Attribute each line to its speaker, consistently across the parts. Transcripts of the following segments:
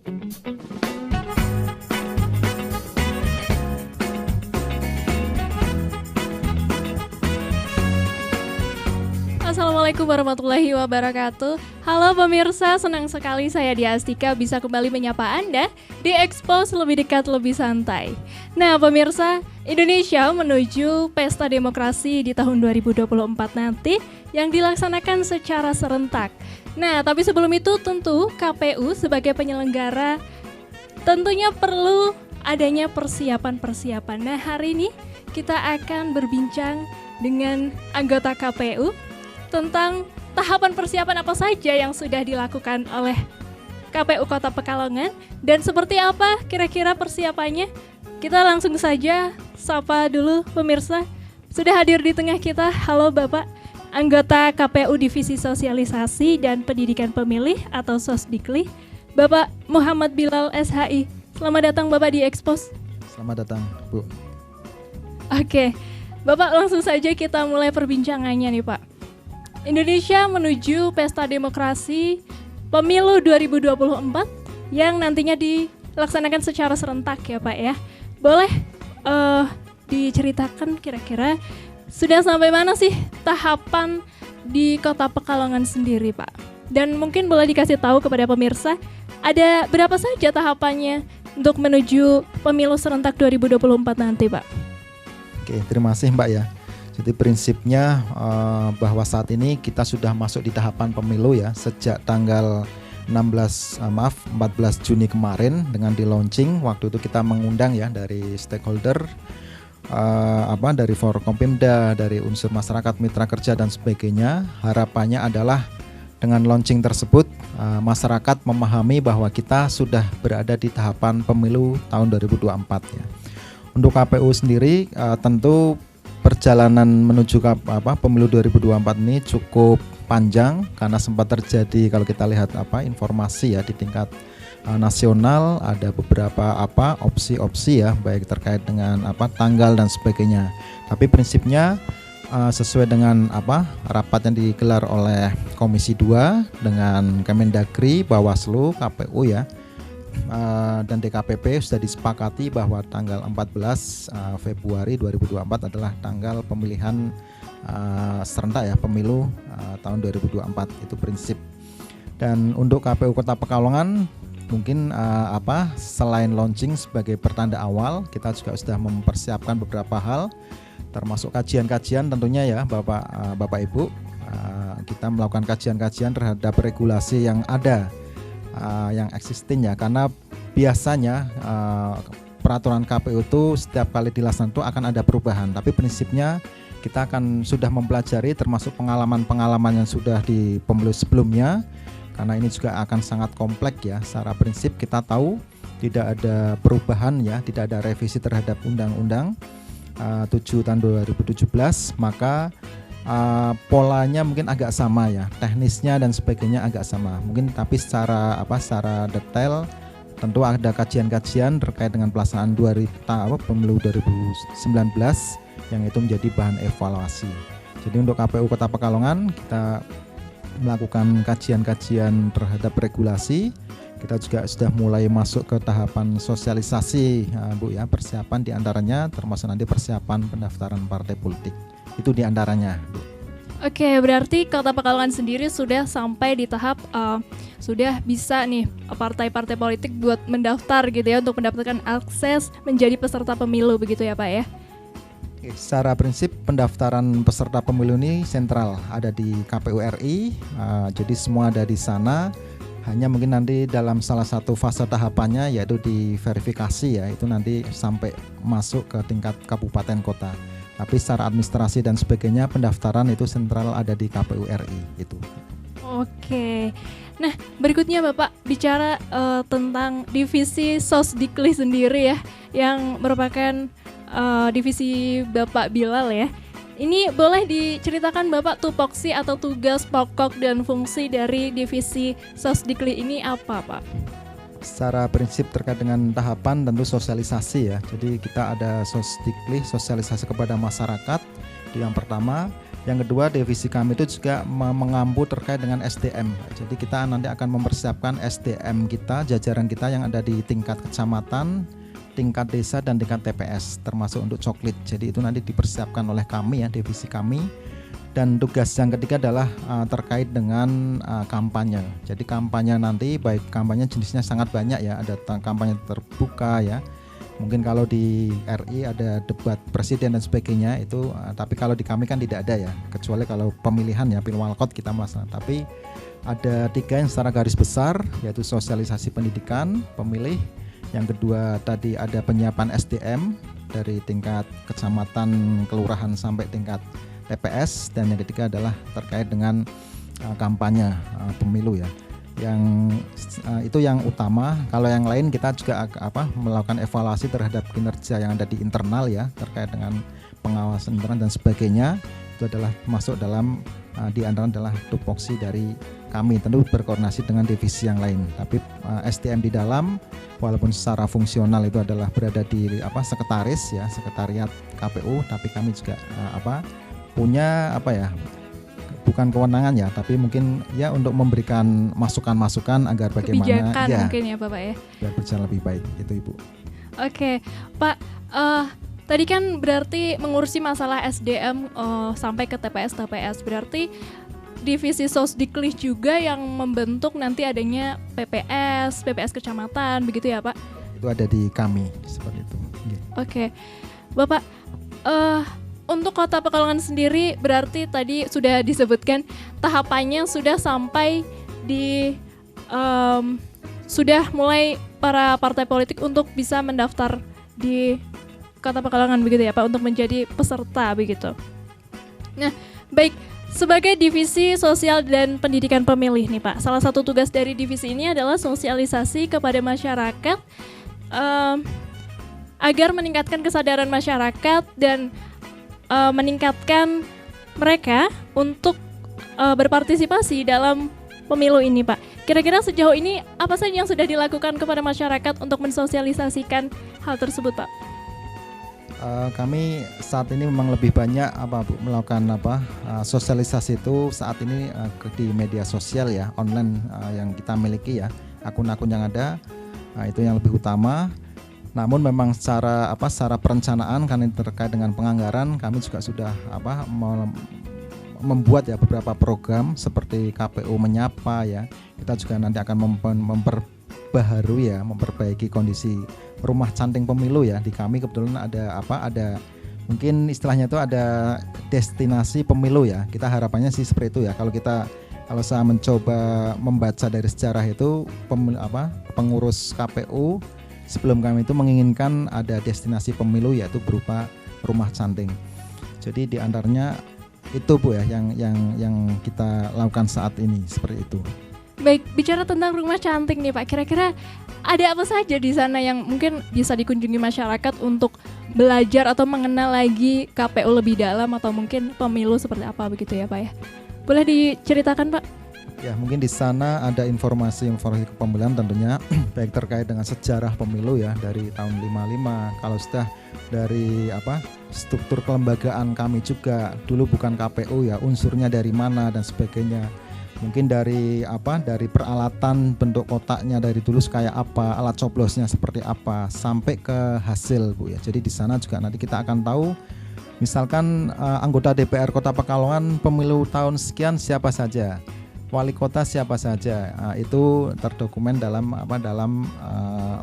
Speaker 1: Assalamualaikum warahmatullahi wabarakatuh. Halo pemirsa, senang sekali saya Dia Astika bisa kembali menyapa Anda di Expose Lebih Dekat Lebih Santai. Nah pemirsa, Indonesia menuju pesta demokrasi di tahun 2024 nanti yang dilaksanakan secara serentak. Nah tapi sebelum itu tentu KPU sebagai penyelenggara tentunya perlu adanya persiapan-persiapan. Nah hari ini kita akan berbincang dengan anggota KPU tentang tahapan persiapan apa saja yang sudah dilakukan oleh KPU Kota Pekalongan dan seperti apa kira-kira persiapannya. Kita langsung saja sapa dulu pemirsa. Sudah hadir di tengah kita, halo Bapak, anggota KPU Divisi Sosialisasi dan Pendidikan Pemilih atau Sosdikli, Bapak Muhammad Bilal SHI. Selamat datang Bapak di Expose.
Speaker 2: Selamat datang Bu.
Speaker 1: Oke, Bapak langsung saja kita mulai perbincangannya nih Pak. Indonesia menuju pesta demokrasi pemilu 2024 yang nantinya dilaksanakan secara serentak ya Pak ya. Boleh diceritakan kira-kira sudah sampai mana sih tahapan di Kota Pekalongan sendiri Pak? Dan mungkin boleh dikasih tahu kepada pemirsa ada berapa saja tahapannya untuk menuju pemilu serentak 2024 nanti Pak?
Speaker 2: Oke, terima kasih Mbak ya. Jadi prinsipnya bahwa saat ini kita sudah masuk di tahapan pemilu ya sejak tanggal 14 Juni kemarin dengan di launching. Waktu itu kita mengundang ya dari stakeholder dari Forkompimda, dari unsur masyarakat, mitra kerja dan sebagainya. Harapannya adalah dengan launching tersebut masyarakat memahami bahwa kita sudah berada di tahapan pemilu tahun 2024 ya. Untuk KPU sendiri tentu perjalanan menuju pemilu 2024 ini cukup panjang karena sempat terjadi kalau kita lihat informasi ya di tingkat nasional ada beberapa opsi-opsi ya baik terkait dengan tanggal dan sebagainya. Tapi prinsipnya sesuai dengan rapat yang digelar oleh Komisi 2 dengan Kemendagri, Bawaslu, KPU ya. Dan DKPP sudah disepakati bahwa tanggal 14 Februari 2024 adalah tanggal pemilihan serentak ya pemilu tahun 2024 itu prinsip. Dan untuk KPU Kota Pekalongan mungkin selain launching sebagai pertanda awal, kita juga sudah mempersiapkan beberapa hal termasuk kajian-kajian tentunya ya Bapak Ibu. Kita melakukan kajian-kajian terhadap regulasi yang ada yang existing ya, karena biasanya peraturan KPU itu setiap kali dilaksanakan itu akan ada perubahan, tapi prinsipnya kita akan sudah mempelajari termasuk pengalaman-pengalaman yang sudah di pemilu sebelumnya, karena ini juga akan sangat kompleks ya. Secara prinsip kita tahu tidak ada perubahan ya, tidak ada revisi terhadap Undang-Undang 7 tahun 2017, maka polanya mungkin agak sama ya, teknisnya dan sebagainya agak sama mungkin, tapi secara detail tentu ada kajian-kajian terkait dengan pelaksanaan pemilu 2019 yang itu menjadi bahan evaluasi. Jadi untuk KPU Kota Pekalongan kita melakukan kajian-kajian terhadap regulasi. Kita juga sudah mulai masuk ke tahapan sosialisasi Bu ya, persiapan diantaranya termasuk nanti persiapan pendaftaran partai politik. Itu diantaranya.
Speaker 1: Oke, berarti Kota Pekalongan sendiri sudah sampai di tahap sudah bisa nih partai-partai politik buat mendaftar gitu ya untuk mendapatkan akses menjadi peserta pemilu begitu ya Pak ya?
Speaker 2: Secara prinsip pendaftaran peserta pemilu ini sentral ada di KPU RI, jadi semua ada di sana. Hanya mungkin nanti dalam salah satu fase tahapannya yaitu di verifikasi ya, itu nanti sampai masuk ke tingkat kabupaten kota. Tapi secara administrasi dan sebagainya pendaftaran itu sentral ada di KPU RI itu.
Speaker 1: Oke. Nah, berikutnya Bapak bicara tentang divisi Sosdikli sendiri ya, yang merupakan divisi Bapak Bilal ya. Ini boleh diceritakan Bapak tupoksi atau tugas pokok dan fungsi dari divisi Sosdikli ini apa Pak?
Speaker 2: Secara prinsip terkait dengan tahapan tentu sosialisasi ya. Jadi kita ada Sosdikli, sosialisasi kepada masyarakat. Itu yang pertama. Yang kedua, divisi kami itu juga mengampu terkait dengan SDM. Jadi kita nanti akan mempersiapkan SDM kita, jajaran kita yang ada di tingkat kecamatan, tingkat desa, dan tingkat TPS, termasuk untuk coklit. Jadi itu nanti dipersiapkan oleh kami ya, divisi kami. Dan tugas yang ketiga adalah terkait dengan kampanye. Jadi kampanye nanti, baik kampanye jenisnya sangat banyak ya, ada kampanye terbuka ya. Mungkin kalau di RI ada debat presiden dan sebagainya itu, tapi kalau di kami kan tidak ada ya, kecuali kalau pemilihan ya, pilwalkot kita melaksanakan. Tapi ada 3 yang secara garis besar, yaitu sosialisasi pendidikan pemilih. Yang kedua tadi ada penyiapan SDM dari tingkat kecamatan, kelurahan sampai tingkat TPS, dan yang ketiga adalah terkait dengan kampanye pemilu ya. Yang itu yang utama. Kalau yang lain kita juga melakukan evaluasi terhadap kinerja yang ada di internal ya, terkait dengan pengawasan internal dan sebagainya. Itu adalah masuk dalam di antara adalah tupoksi dari kami, tentu berkoordinasi dengan divisi yang lain. Tapi SDM di dalam walaupun secara fungsional itu adalah berada di sekretaris ya, sekretariat KPU, tapi kami juga punya bukan kewenangan ya, tapi mungkin ya untuk memberikan masukan-masukan agar bagaimana
Speaker 1: kebijakan ya, mungkin ya Bapak ya,
Speaker 2: biar berjalan lebih baik itu Ibu.
Speaker 1: Oke Pak, tadi kan berarti mengurusi masalah SDM sampai ke TPS, berarti divisi Sosdiklis juga yang membentuk nanti adanya PPS kecamatan begitu ya Pak?
Speaker 2: Itu ada di kami seperti itu.
Speaker 1: Oke. Bapak, untuk Kota Pekalongan sendiri berarti tadi sudah disebutkan tahapannya sudah sampai di sudah mulai para partai politik untuk bisa mendaftar di Kota Pekalongan begitu ya Pak, untuk menjadi peserta begitu. Nah, baik, sebagai divisi sosial dan pendidikan pemilih nih Pak, salah satu tugas dari divisi ini adalah sosialisasi kepada masyarakat agar meningkatkan kesadaran masyarakat dan meningkatkan mereka untuk berpartisipasi dalam pemilu ini Pak. Kira-kira sejauh ini apa saja yang sudah dilakukan kepada masyarakat untuk mensosialisasikan hal tersebut Pak?
Speaker 2: Kami saat ini memang lebih banyak melakukan sosialisasi itu saat ini di media sosial ya, online yang kita miliki ya, akun-akun yang ada, itu yang lebih utama. Namun memang secara perencanaan kan terkait dengan penganggaran, kami juga sudah membuat ya beberapa program seperti KPU Menyapa ya. Kita juga nanti akan memperbaiki kondisi rumah canting pemilu ya. Di kami kebetulan ada mungkin istilahnya itu ada destinasi pemilu ya. Kita harapannya sih seperti itu ya. Kalau saya mencoba membaca dari sejarah itu pengurus KPU sebelum kami itu menginginkan ada destinasi pemilu yaitu berupa rumah canting. Jadi di antaranya itu Bu ya yang kita lakukan saat ini seperti itu.
Speaker 1: Baik, bicara tentang rumah canting nih Pak, kira-kira ada apa saja di sana yang mungkin bisa dikunjungi masyarakat untuk belajar atau mengenal lagi KPU lebih dalam atau mungkin pemilu seperti apa begitu ya Pak ya? Boleh diceritakan Pak?
Speaker 2: Ya, mungkin di sana ada informasi kepemiluan tentunya baik terkait dengan sejarah pemilu ya dari tahun 55. Kalau sudah dari struktur kelembagaan kami juga dulu bukan KPU ya, unsurnya dari mana dan sebagainya. Mungkin dari peralatan bentuk kotaknya dari dulu kayak apa, alat coblosnya seperti apa sampai ke hasil Bu ya. Jadi di sana juga nanti kita akan tahu misalkan anggota DPR Kota Pekalongan pemilu tahun sekian siapa saja. Wali kota siapa saja, itu terdokumen dalam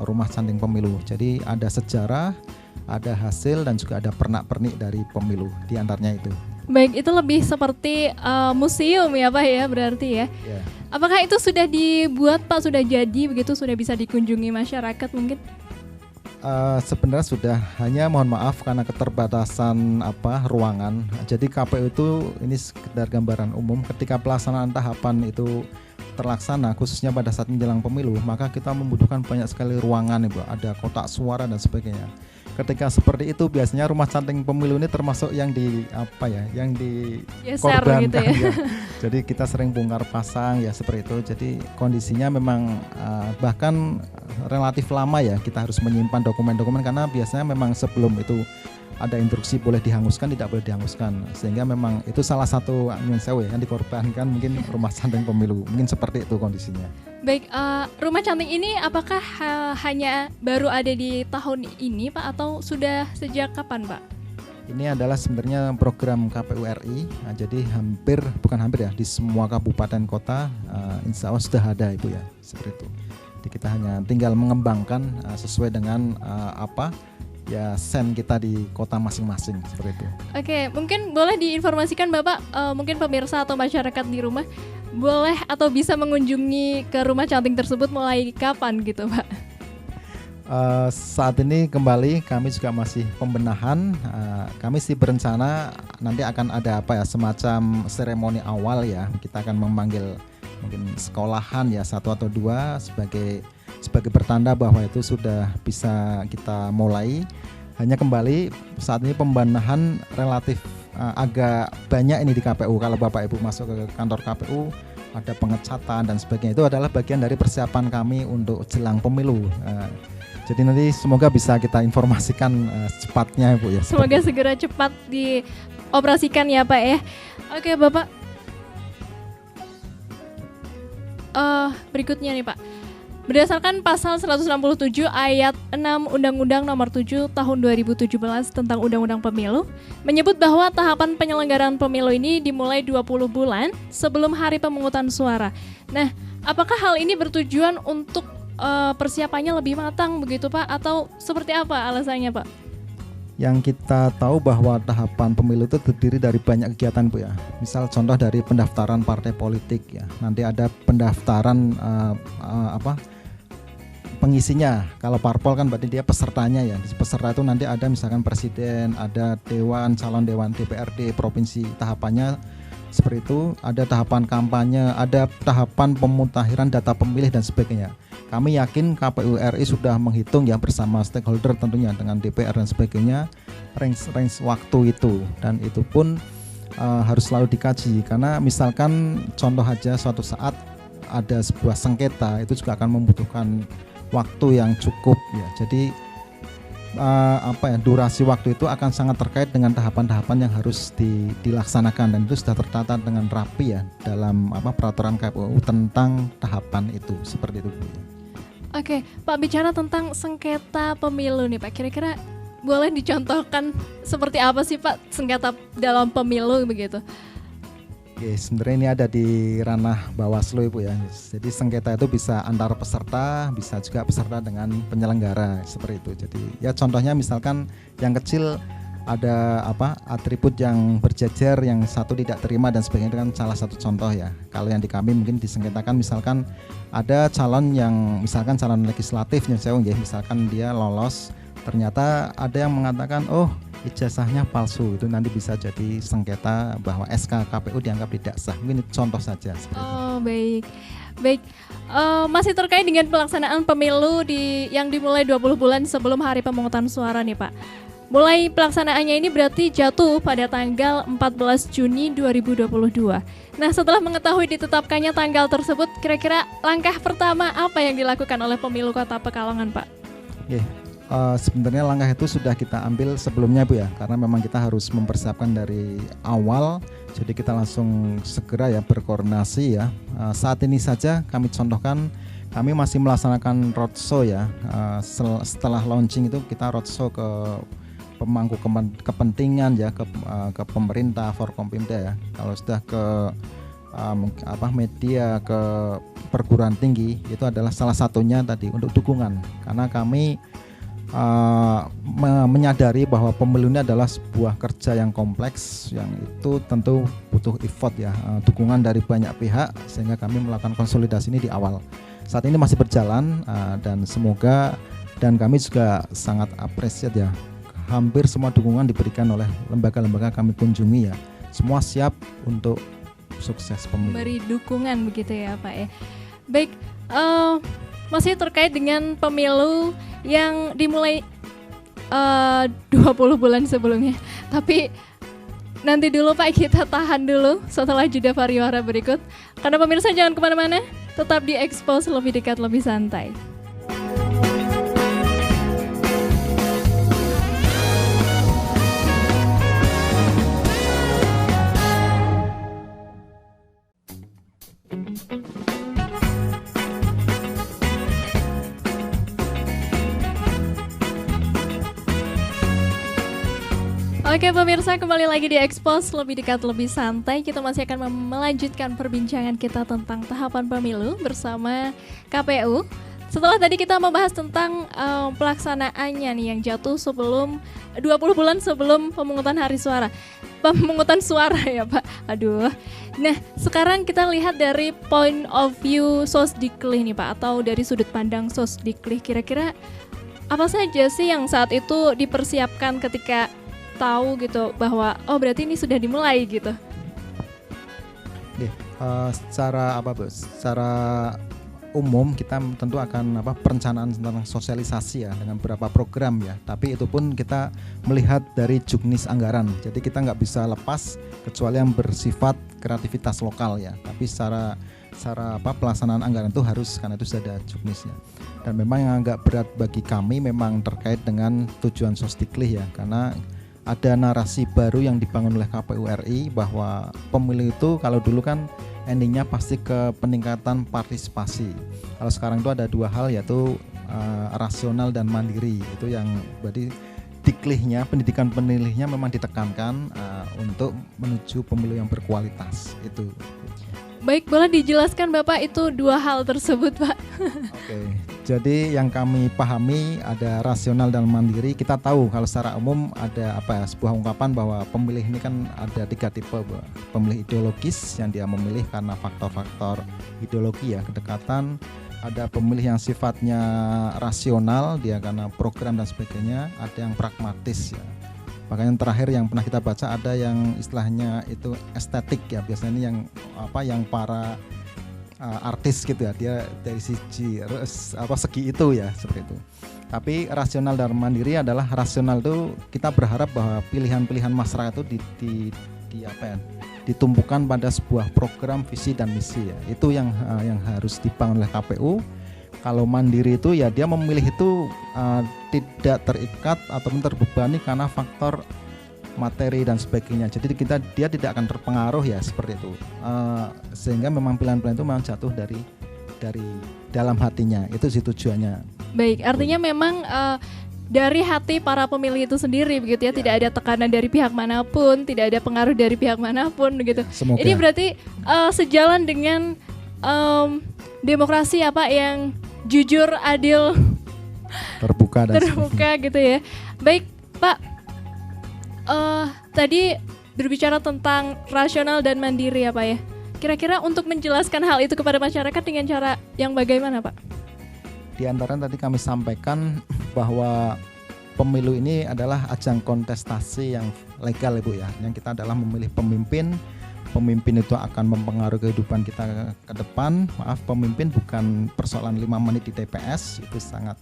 Speaker 2: rumah canting pemilu. Jadi ada sejarah, ada hasil dan juga ada pernak-pernik dari pemilu di antaranya itu.
Speaker 1: Baik, itu lebih seperti museum ya Pak ya berarti ya. Yeah. Apakah itu sudah dibuat Pak, sudah jadi begitu, sudah bisa dikunjungi masyarakat mungkin?
Speaker 2: Sebenarnya sudah, hanya mohon maaf karena keterbatasan ruangan. Jadi KPU itu ini sekedar gambaran umum. Ketika pelaksanaan tahapan itu terlaksana, khususnya pada saat menjelang pemilu, maka kita membutuhkan banyak sekali ruangan, Ibu. Ada kotak suara dan sebagainya. Ketika seperti itu biasanya rumah canting pemilu ini termasuk yang dikorbankan gitu ya. Ya. Jadi kita sering bongkar pasang ya seperti itu. Jadi kondisinya memang bahkan relatif lama ya, kita harus menyimpan dokumen-dokumen karena biasanya memang sebelum itu ada instruksi boleh dihanguskan, tidak boleh dihanguskan, sehingga memang itu salah satu yang dikorbankan mungkin rumah canting pemilu, mungkin seperti itu kondisinya.
Speaker 1: Baik, rumah canting ini apakah hanya baru ada di tahun ini Pak atau sudah sejak kapan Pak?
Speaker 2: Ini adalah sebenarnya program KPU RI, jadi bukan hampir ya, di semua kabupaten kota insya Allah sudah ada Ibu ya, seperti itu. Jadi kita hanya tinggal mengembangkan sesuai dengan sen kita di kota masing-masing, seperti itu.
Speaker 1: Oke, mungkin boleh diinformasikan Bapak, mungkin pemirsa atau masyarakat di rumah boleh atau bisa mengunjungi ke rumah canting tersebut mulai kapan gitu Pak?
Speaker 2: Saat ini kembali kami juga masih pembenahan. Kami sih berencana nanti akan ada semacam seremoni awal ya. Kita akan memanggil mungkin sekolahan ya 1 atau 2 sebagai pertanda bahwa itu sudah bisa kita mulai. Hanya kembali saat ini pembenahan relatif agak banyak ini di KPU. Kalau Bapak Ibu masuk ke kantor KPU ada pengecatan dan sebagainya, itu adalah bagian dari persiapan kami untuk jelang pemilu. Jadi nanti semoga bisa kita informasikan cepatnya Bu ya.
Speaker 1: Semoga segera cepat dioperasikan ya Pak ya. Oke Bapak, berikutnya nih Pak. Berdasarkan pasal 167 ayat 6 Undang-Undang Nomor 7 Tahun 2017 tentang Undang-Undang Pemilu menyebut bahwa tahapan penyelenggaraan pemilu ini dimulai 20 bulan sebelum hari pemungutan suara. Nah, apakah hal ini bertujuan untuk persiapannya lebih matang begitu Pak, atau seperti apa alasannya Pak?
Speaker 2: Yang kita tahu bahwa tahapan pemilu itu terdiri dari banyak kegiatan Bu ya. Misal contoh dari pendaftaran partai politik ya. Nanti ada pendaftaran pengisinya. Kalau parpol kan berarti dia pesertanya ya. Di peserta itu nanti ada misalkan presiden, ada calon dewan DPRD provinsi, tahapannya seperti itu. Ada tahapan kampanye, ada tahapan pemutahiran data pemilih dan sebagainya. Kami yakin KPU RI sudah menghitung ya bersama stakeholder tentunya dengan DPR dan sebagainya range waktu itu, dan itu pun harus selalu dikaji karena misalkan contoh aja suatu saat ada sebuah sengketa itu juga akan membutuhkan waktu yang cukup ya. Jadi durasi waktu itu akan sangat terkait dengan tahapan-tahapan yang harus dilaksanakan, dan itu sudah tertata dengan rapi ya dalam peraturan KPU tentang tahapan itu, seperti itu Bu.
Speaker 1: Oke, Pak, bicara tentang sengketa pemilu nih Pak, kira-kira boleh dicontohkan seperti apa sih Pak sengketa dalam pemilu begitu?
Speaker 2: Oke, sebenarnya ini ada di ranah Bawaslu Ibu ya. Jadi sengketa itu bisa antar peserta, bisa juga peserta dengan penyelenggara, seperti itu. Jadi ya contohnya misalkan yang kecil ada atribut yang berjejer, yang satu tidak terima dan sebagainya, itu kan salah satu contoh ya. Kalau yang di kami mungkin disengketakan misalkan ada calon yang misalkan calon legislatif misalkan dia lolos, ternyata ada yang mengatakan ijazahnya palsu, itu nanti bisa jadi sengketa bahwa SK KPU dianggap tidak sah. Mungkin itu contoh saja.
Speaker 1: Baik. Masih terkait dengan pelaksanaan pemilu yang dimulai 20 bulan sebelum hari pemungutan suara nih Pak. Mulai pelaksanaannya ini berarti jatuh pada tanggal 14 Juni 2022. Nah, setelah mengetahui ditetapkannya tanggal tersebut, kira-kira langkah pertama apa yang dilakukan oleh Pemilu Kota Pekalongan, Pak?
Speaker 2: Sebenarnya langkah itu sudah kita ambil sebelumnya Bu ya, karena memang kita harus mempersiapkan dari awal. Jadi kita langsung segera ya berkoordinasi ya. Saat ini saja kami contohkan, kami masih melaksanakan roadshow ya. Setelah launching itu kita roadshow ke pemangku kepentingan ya, ke pemerintah, Forkompimda ya. Kalau sudah ke media, ke perguruan tinggi, itu adalah salah satunya tadi untuk dukungan, karena kami menyadari bahwa pemilu ini adalah sebuah kerja yang kompleks, yang itu tentu butuh effort ya, dukungan dari banyak pihak, sehingga kami melakukan konsolidasi ini di awal. Saat ini masih berjalan dan semoga, dan kami juga sangat appreciate ya, hampir semua dukungan diberikan oleh lembaga-lembaga kami kunjungi ya, semua siap untuk sukses pemilu.
Speaker 1: Beri dukungan begitu ya Pak ya. Baik, masih terkait dengan pemilu yang dimulai 20 bulan sebelumnya. Tapi nanti dulu Pak, kita tahan dulu setelah jeda pariwara berikut. Karena pemirsa jangan kemana-mana, tetap di Expose lebih dekat, lebih santai. Oke pemirsa, kembali lagi di Expose Lebih Dekat Lebih Santai. Kita masih akan melanjutkan perbincangan kita tentang tahapan pemilu bersama KPU. Setelah tadi kita membahas tentang pelaksanaannya nih yang jatuh sebelum 20 bulan sebelum pemungutan hari suara. Pemungutan suara ya Pak. Aduh. Nah, sekarang kita lihat dari point of view Sosdikli nih Pak, atau dari sudut pandang Sosdikli. Kira-kira apa saja sih yang saat itu dipersiapkan ketika tahu gitu bahwa oh berarti ini sudah dimulai gitu?
Speaker 2: Secara apa Bu? Secara umum kita tentu akan perencanaan tentang sosialisasi ya dengan beberapa program ya. Tapi itu pun kita melihat dari juknis anggaran. Jadi kita nggak bisa lepas kecuali yang bersifat kreativitas lokal ya. Tapi secara pelaksanaan anggaran itu harus, karena itu sudah ada juknisnya. Dan memang yang agak berat bagi kami memang terkait dengan tujuan Sosdikli ya, karena ada narasi baru yang dibangun oleh KPU RI bahwa pemilu itu kalau dulu kan endingnya pasti ke peningkatan partisipasi. Kalau sekarang itu ada dua hal, yaitu rasional dan mandiri. Itu yang berarti diklihnya, pendidikan pemilihnya memang ditekankan untuk menuju pemilu yang berkualitas itu.
Speaker 1: Baik, boleh dijelaskan Bapak itu dua hal tersebut Pak?
Speaker 2: Oke, jadi yang kami pahami ada rasional dan mandiri. Kita tahu kalau secara umum ada sebuah ungkapan bahwa pemilih ini kan ada tiga tipe. Pemilih ideologis yang dia memilih karena faktor-faktor ideologi ya, kedekatan. Ada pemilih yang sifatnya rasional, dia karena program dan sebagainya. Ada yang pragmatis ya. Makanya yang terakhir yang pernah kita baca ada yang istilahnya itu estetik ya, biasanya ini yang para artis gitu ya, dia dari segi itu ya, seperti itu. Tapi rasional dan mandiri adalah, rasional itu kita berharap bahwa pilihan-pilihan masyarakat itu ditumpukan pada sebuah program, visi dan misi ya. Itu yang harus dibangun oleh KPU. Kalau mandiri itu ya dia memilih itu tidak terikat ataupun terbebani karena faktor materi dan sebagainya. Jadi dia tidak akan terpengaruh ya, seperti itu. Sehingga memang pilihan-pilihan itu memang jatuh dari dalam hatinya. Itu sih tujuannya.
Speaker 1: Baik, artinya memang dari hati para pemilih itu sendiri begitu ya, tidak ada tekanan dari pihak manapun, tidak ada pengaruh dari pihak manapun begitu.
Speaker 2: Semoga.
Speaker 1: Ini berarti sejalan dengan demokrasi yang jujur, adil,
Speaker 2: terbuka
Speaker 1: gitu ya. Baik Pak, tadi berbicara tentang rasional dan mandiri ya Pak ya. Kira-kira untuk menjelaskan hal itu kepada masyarakat dengan cara yang bagaimana Pak?
Speaker 2: Di antara tadi kami sampaikan bahwa pemilu ini adalah ajang kontestasi yang legal Ibu ya. Yang kita adalah memilih pemimpin. Pemimpin itu akan mempengaruhi kehidupan kita ke depan. Pemimpin bukan persoalan 5 menit di TPS. Itu sangat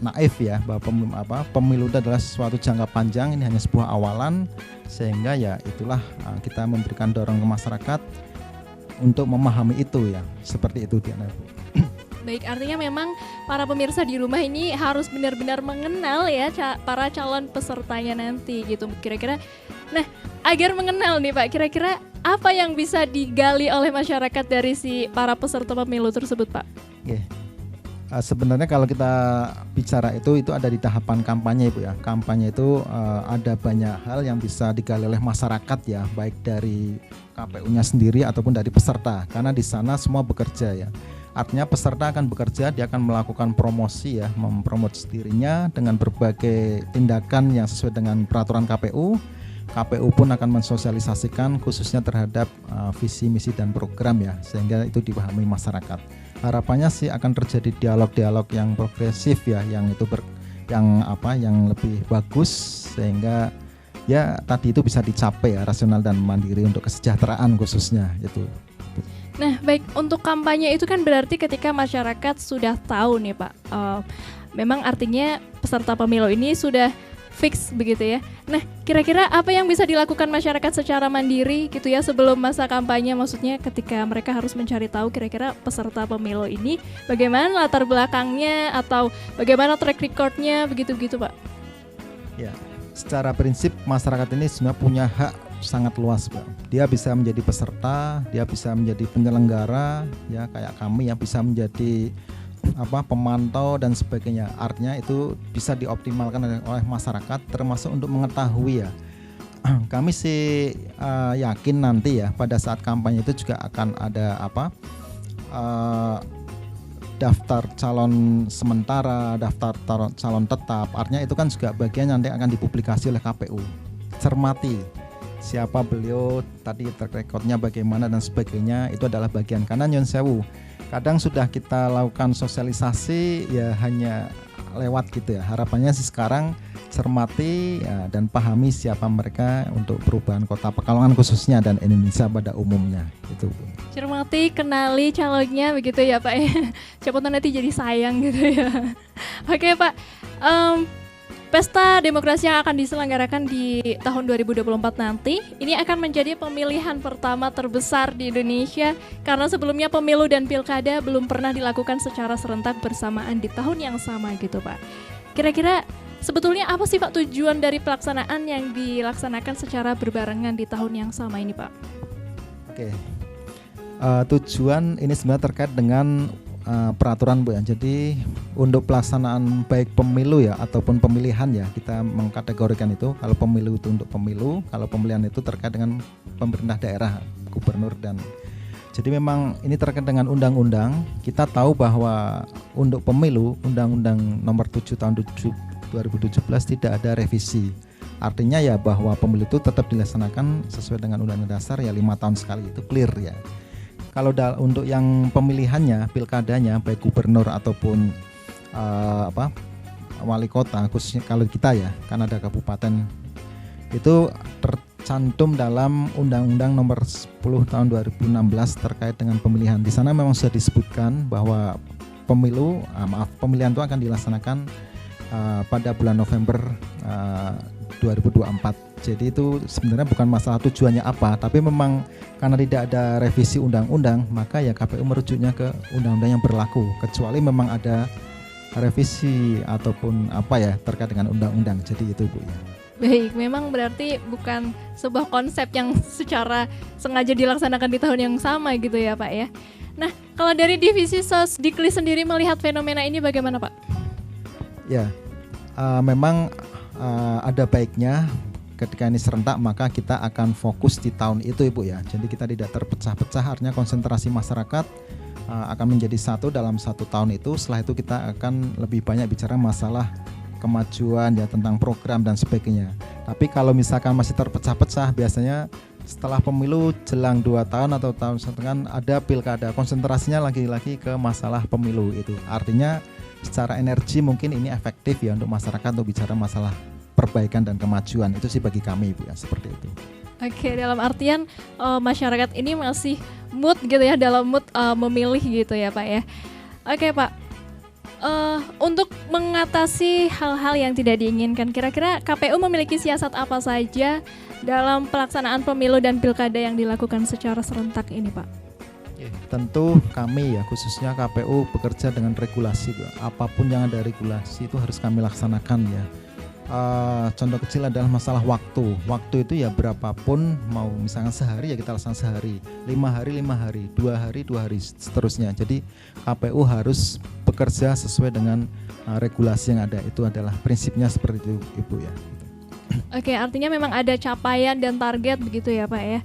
Speaker 2: naif ya, bahwa pemilu itu adalah sesuatu jangka panjang. Ini hanya sebuah awalan, sehingga ya itulah kita memberikan dorong ke masyarakat untuk memahami itu ya, seperti itu Diana.
Speaker 1: Baik, artinya memang para pemirsa di rumah ini harus benar-benar mengenal ya para calon pesertanya nanti gitu kira-kira. Nah, agar mengenal nih Pak, kira-kira apa yang bisa digali oleh masyarakat dari si para peserta pemilu tersebut Pak?
Speaker 2: Sebenarnya kalau kita bicara itu ada di tahapan kampanye Ibu ya. Kampanye itu ada banyak hal yang bisa digali oleh masyarakat ya, baik dari KPU-nya sendiri ataupun dari peserta, karena di sana semua bekerja ya. Artinya peserta akan bekerja, dia akan melakukan promosi ya, mempromot dirinya dengan berbagai tindakan yang sesuai dengan peraturan KPU. KPU pun akan mensosialisasikan khususnya terhadap visi, misi dan program ya, sehingga itu dipahami masyarakat. Harapannya sih akan terjadi dialog-dialog yang progresif ya, yang lebih bagus, sehingga ya tadi itu bisa dicapai ya, rasional dan mandiri untuk kesejahteraan khususnya itu.
Speaker 1: Nah baik, untuk kampanye itu kan berarti ketika masyarakat sudah tahu nih Pak, memang artinya peserta pemilu ini sudah fix begitu ya. Nah kira-kira apa yang bisa dilakukan masyarakat secara mandiri gitu ya sebelum masa kampanye, maksudnya ketika mereka harus mencari tahu kira-kira peserta pemilu ini bagaimana latar belakangnya atau bagaimana track recordnya begitu-begitu Pak?
Speaker 2: Ya, secara prinsip masyarakat ini sebenarnya punya hak sangat luas Pak. Dia bisa menjadi peserta, dia bisa menjadi penyelenggara ya, kayak kami yang bisa menjadi pemantau dan sebagainya. Artinya itu bisa dioptimalkan oleh masyarakat, termasuk untuk mengetahui ya. Kami sih yakin nanti ya pada saat kampanye itu juga akan ada daftar calon sementara, daftar calon tetap. Artinya itu kan juga bagian nanti akan dipublikasi oleh KPU. Cermati siapa beliau, tadi track recordnya bagaimana dan sebagainya, itu adalah bagian. Karena nyun sewu, kadang sudah kita lakukan sosialisasi ya hanya lewat gitu ya. Harapannya sih sekarang cermati ya, dan pahami siapa mereka untuk perubahan Kota Pekalongan khususnya dan Indonesia pada umumnya itu.
Speaker 1: Cermati, kenali calonnya begitu ya Pak ya. Siapa tahu nanti jadi sayang gitu ya. Oke Pak, Pesta Demokrasi yang akan diselenggarakan di tahun 2024 nanti ini akan menjadi pemilihan pertama terbesar di Indonesia karena sebelumnya pemilu dan pilkada belum pernah dilakukan secara serentak bersamaan di tahun yang sama gitu Pak. Kira-kira sebetulnya apa sih Pak tujuan dari pelaksanaan yang dilaksanakan secara berbarengan di tahun yang sama ini Pak?
Speaker 2: Oke, tujuan ini sebenarnya terkait dengan peraturan Bu ya. Jadi untuk pelaksanaan baik pemilu ya ataupun pemilihan ya, kita mengkategorikan itu. Kalau pemilu itu untuk pemilu, kalau pemilihan itu terkait dengan pemerintah daerah, gubernur dan jadi memang ini terkait dengan undang-undang. Kita tahu bahwa untuk pemilu Undang-Undang Nomor 7 Tahun 2017 tidak ada revisi. Artinya ya bahwa pemilu itu tetap dilaksanakan sesuai dengan Undang-Undang Dasar ya 5 tahun sekali, itu clear ya. Kalau untuk yang pemilihannya, pilkadanya baik gubernur ataupun wali kota, khususnya kalau kita ya, kan ada kabupaten, itu tercantum dalam Undang-Undang Nomor 10 Tahun 2016 terkait dengan pemilihan. Di sana memang sudah disebutkan bahwa pemilihan itu akan dilaksanakan pada bulan November 2024. Jadi itu sebenarnya bukan masalah tujuannya apa, tapi memang karena tidak ada revisi undang-undang, maka ya KPU merujuknya ke undang-undang yang berlaku, kecuali memang ada revisi ataupun terkait dengan undang-undang. Jadi itu Bu ya.
Speaker 1: Baik, memang berarti bukan sebuah konsep yang secara sengaja dilaksanakan di tahun yang sama gitu ya Pak ya. Nah, kalau dari divisi Sosdikli sendiri melihat fenomena ini bagaimana Pak?
Speaker 2: Ya, memang ada baiknya ketika ini serentak maka kita akan fokus di tahun itu Ibu ya. Jadi kita tidak terpecah-pecah, artinya konsentrasi masyarakat akan menjadi satu dalam satu tahun itu. Setelah itu kita akan lebih banyak bicara masalah kemajuan ya, tentang program dan sebagainya. Tapi kalau misalkan masih terpecah-pecah, biasanya setelah pemilu jelang 2 tahun atau tahun setengah ada pilkada, konsentrasinya lagi-lagi ke masalah pemilu itu. Artinya secara energi mungkin ini efektif ya untuk masyarakat untuk bicara masalah perbaikan dan kemajuan. Itu sih bagi kami Ibu ya, seperti itu.
Speaker 1: Oke, dalam artian masyarakat ini masih mood gitu ya, dalam mood memilih gitu ya Pak ya. Oke Pak, untuk mengatasi hal-hal yang tidak diinginkan, kira-kira KPU memiliki siasat apa saja dalam pelaksanaan pemilu dan pilkada yang dilakukan secara serentak ini Pak?
Speaker 2: Tentu kami ya, khususnya KPU bekerja dengan regulasi Bu. Apapun yang ada regulasi itu harus kami laksanakan ya. Contoh kecil adalah masalah waktu. Waktu itu ya berapapun, mau misalnya sehari ya kita laksanakan sehari, 5 hari, 2 hari, seterusnya. Jadi KPU harus bekerja sesuai dengan regulasi yang ada. Itu adalah prinsipnya seperti itu Ibu ya.
Speaker 1: Oke, artinya memang ada capaian dan target begitu ya Pak ya.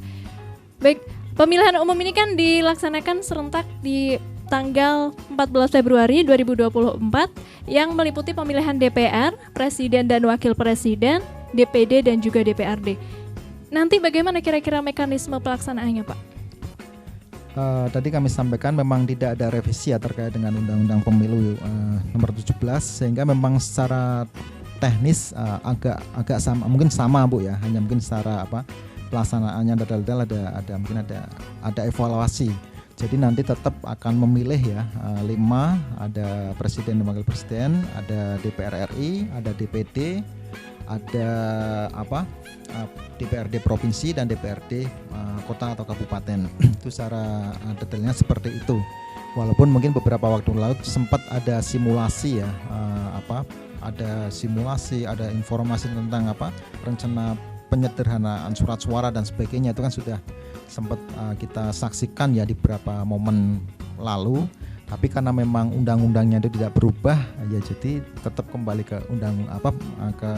Speaker 1: Baik, pemilihan umum ini kan dilaksanakan serentak di tanggal 14 Februari 2024 yang meliputi pemilihan DPR, Presiden dan Wakil Presiden, DPD dan juga DPRD. Nanti bagaimana kira-kira mekanisme pelaksanaannya Pak?
Speaker 2: Tadi kami sampaikan memang tidak ada revisi ya terkait dengan Undang-Undang Pemilu nomor 17, sehingga memang secara teknis agak sama, mungkin sama Bu ya, hanya mungkin secara pelaksanaannya ada mungkin ada evaluasi. Jadi nanti tetap akan memilih ya 5, ada Presiden dan Wakil Presiden, ada DPR RI, ada DPD, ada DPRD provinsi dan DPRD kota atau kabupaten. Itu secara detailnya seperti itu. Walaupun mungkin beberapa waktu lalu sempat ada simulasi ya, ada simulasi, ada informasi tentang rencana penyederhanaan surat suara dan sebagainya, itu kan sudah sempat kita saksikan ya di beberapa momen lalu. Tapi karena memang undang-undangnya itu tidak berubah, ya jadi tetap kembali ke ke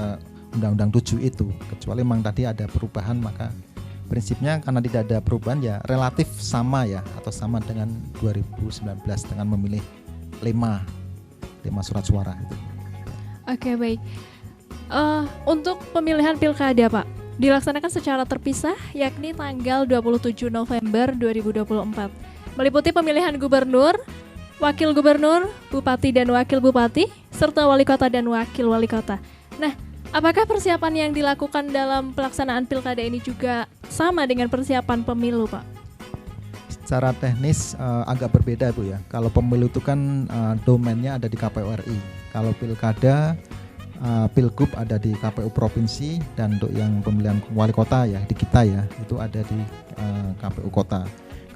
Speaker 2: Undang-Undang 7 itu. Kecuali memang tadi ada perubahan, maka prinsipnya karena tidak ada perubahan ya relatif sama ya, atau sama dengan 2019 dengan memilih 5 surat suara itu.
Speaker 1: Oke, baik. Untuk pemilihan pilkada Pak, dilaksanakan secara terpisah yakni tanggal 27 November 2024. Meliputi pemilihan gubernur, wakil gubernur, bupati dan wakil bupati, serta wali kota dan wakil wali kota. Nah, apakah persiapan yang dilakukan dalam pelaksanaan pilkada ini juga sama dengan persiapan pemilu, Pak?
Speaker 2: Secara teknis agak berbeda Bu ya. Kalau pemilu itu kan domainnya ada di KPU RI. Kalau pilkada, pilgub ada di KPU provinsi, dan untuk yang pemilihan wali kota ya di kita ya itu ada di KPU kota.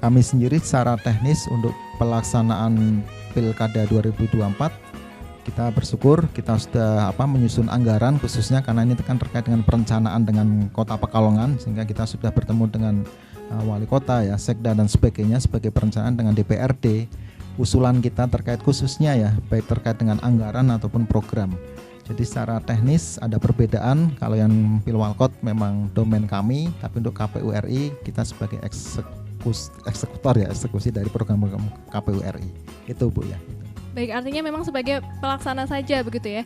Speaker 2: Kami sendiri secara teknis untuk pelaksanaan pilkada 2024 kita bersyukur kita sudah menyusun anggaran khususnya karena ini kan terkait dengan perencanaan dengan Kota Pekalongan, sehingga kita sudah bertemu dengan wali kota ya, sekda dan sebagainya sebagai perencanaan dengan DPRD. Usulan kita terkait khususnya ya baik terkait dengan anggaran ataupun program. Jadi secara teknis ada perbedaan. Kalau yang Pilwalkot memang domain kami, tapi untuk KPU RI kita sebagai eksekusi dari program KPU RI. Itu Bu ya.
Speaker 1: Baik, artinya memang sebagai pelaksana saja begitu ya.